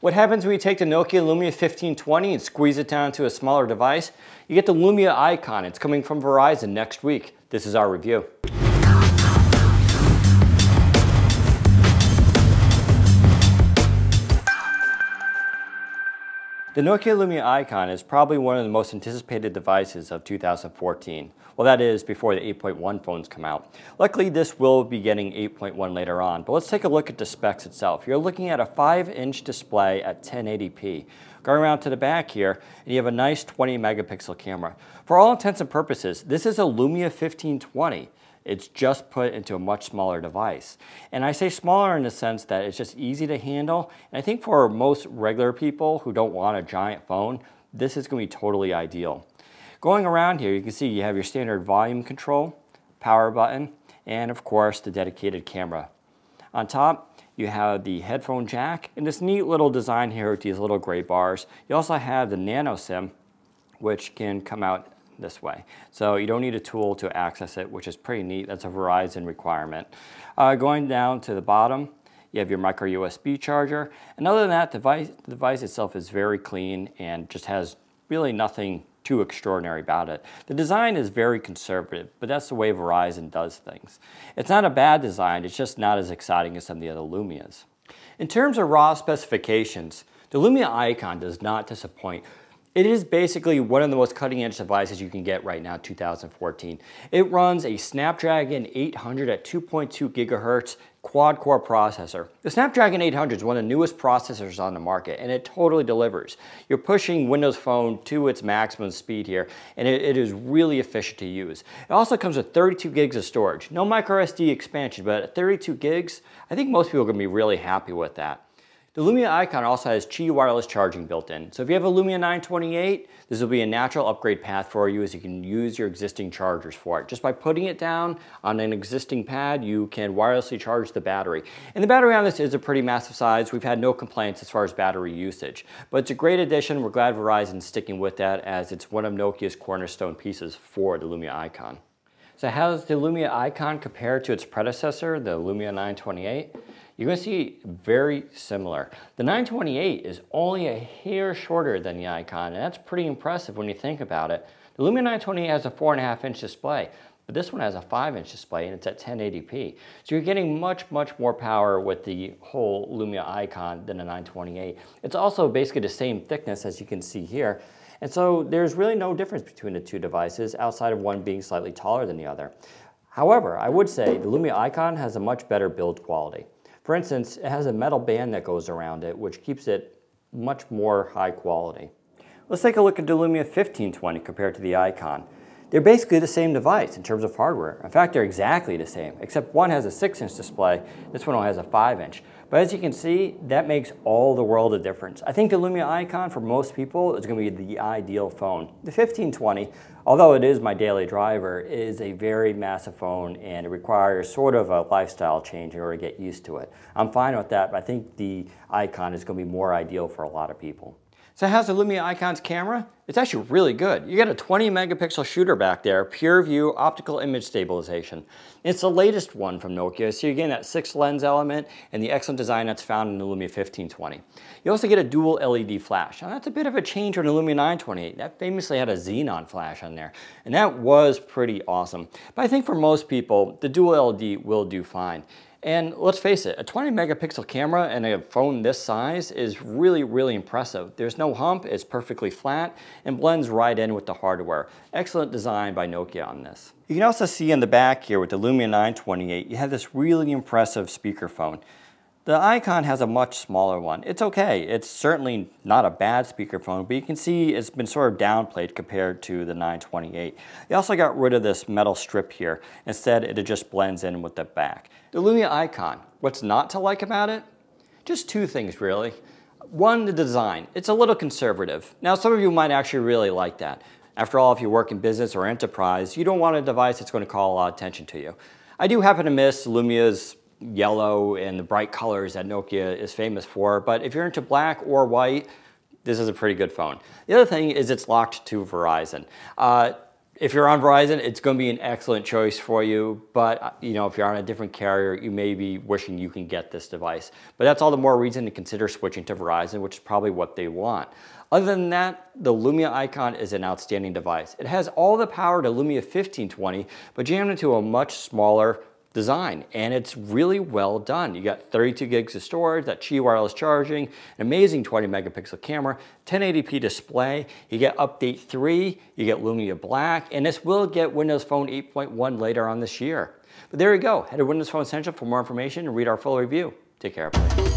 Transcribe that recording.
What happens when you take the Nokia Lumia 1520 and squeeze it down to a smaller device? You get the Lumia icon. It's coming from Verizon next week. This is our review. The Nokia Lumia icon is probably one of the most anticipated devices of 2014. Well, that is before the 8.1 phones come out. Luckily, this will be getting 8.1 later on, but let's take a look at the specs itself. You're looking at a 5-inch display at 1080p. Going around to the back here, and you have a nice 20 megapixel camera. For all intents and purposes, this is a Lumia 1520. It's just put into a much smaller device. And I say smaller in the sense that it's just easy to handle. And I think for most regular people who don't want a giant phone, this is going to be totally ideal. Going around here, you can see you have your standard volume control, power button, and of course the dedicated camera. On top, you have the headphone jack and this neat little design here with these little gray bars. You also have the nano SIM, which can come out this way. So you don't need a tool to access it, which is pretty neat. That's a Verizon requirement. Going down to the bottom, you have your micro USB charger. And other than that, the device itself is very clean and just has really nothing too extraordinary about it. The design is very conservative, but that's the way Verizon does things. It's not a bad design, it's just not as exciting as some of the other Lumias. In terms of raw specifications, the Lumia icon does not disappoint. It is basically one of the most cutting-edge devices you can get right now, 2014. It runs a Snapdragon 800 at 2.2 gigahertz quad-core processor. The Snapdragon 800 is one of the newest processors on the market, and it totally delivers. You're pushing Windows Phone to its maximum speed here, and it is really efficient to use. It also comes with 32 gigs of storage. No micro SD expansion, but at 32 gigs, I think most people are going to be really happy with that. The Lumia icon also has Qi wireless charging built in. So if you have a Lumia 928, this will be a natural upgrade path for you as you can use your existing chargers for it. Just by putting it down on an existing pad, you can wirelessly charge the battery. And the battery on this is a pretty massive size. We've had no complaints as far as battery usage. But it's a great addition. We're glad Verizon's sticking with that as it's one of Nokia's cornerstone pieces for the Lumia icon. So how does the Lumia icon compare to its predecessor, the Lumia 928? You're going to see very similar. The 928 is only a hair shorter than the icon, and that's pretty impressive when you think about it. The Lumia 928 has a 4.5-inch display, but this one has a 5-inch display, and it's at 1080p. So you're getting much more power with the whole Lumia icon than the 928. It's also basically the same thickness as you can see here. And so there's really no difference between the two devices outside of one being slightly taller than the other. However, I would say the Lumia icon has a much better build quality. For instance, it has a metal band that goes around it, which keeps it much more high quality. Let's take a look at the Lumia 1520 compared to the icon. They're basically the same device in terms of hardware. In fact, they're exactly the same, except one has a 6-inch display, this one only has a 5-inch. But as you can see, that makes all the world of difference. I think the Lumia icon, for most people, is going to be the ideal phone. The 1520, although it is my daily driver, is a very massive phone and it requires sort of a lifestyle change in order to get used to it. I'm fine with that, but I think the icon is going to be more ideal for a lot of people. So how's the Lumia icon's camera? It's actually really good. You got a 20 megapixel shooter back there, pure view optical image stabilization. It's the latest one from Nokia, so you're getting that 6-lens element and the excellent design that's found in the Lumia 1520. You also get a dual LED flash. Now that's a bit of a change from the Lumia 928. That famously had a xenon flash on there, and that was pretty awesome. But I think for most people, the dual LED will do fine. And let's face it, a 20 megapixel camera and a phone this size is really impressive. There's no hump, it's perfectly flat, and blends right in with the hardware. Excellent design by Nokia on this. You can also see in the back here with the Lumia 928, you have this really impressive speakerphone. The icon has a much smaller one. It's okay, it's certainly not a bad speakerphone, but you can see it's been sort of downplayed compared to the 928. They also got rid of this metal strip here. Instead, it just blends in with the back. The Lumia icon, what's not to like about it? Just two things really. One, the design. It's a little conservative. Now some of you might actually really like that. After all, if you work in business or enterprise, you don't want a device that's going to call a lot of attention to you. I do happen to miss Lumia's yellow and the bright colors that Nokia is famous for, but if you're into black or white, this is a pretty good phone. The other thing is it's locked to Verizon. If you're on Verizon, it's going to be an excellent choice for you, but you know, if you're on a different carrier, you may be wishing you can get this device. But that's all the more reason to consider switching to Verizon, which is probably what they want. Other than that, the Lumia Icon is an outstanding device. It has all the power to Lumia 1520, but jammed into a much smaller design, and it's really well done. You got 32 gigs of storage, that Qi wireless charging, an amazing 20 megapixel camera, 1080p display, you get update 3, you get Lumia Black, and this will get Windows Phone 8.1 later on this year. But there you go. Head to Windows Phone Essential for more information and read our full review. Take care, everybody.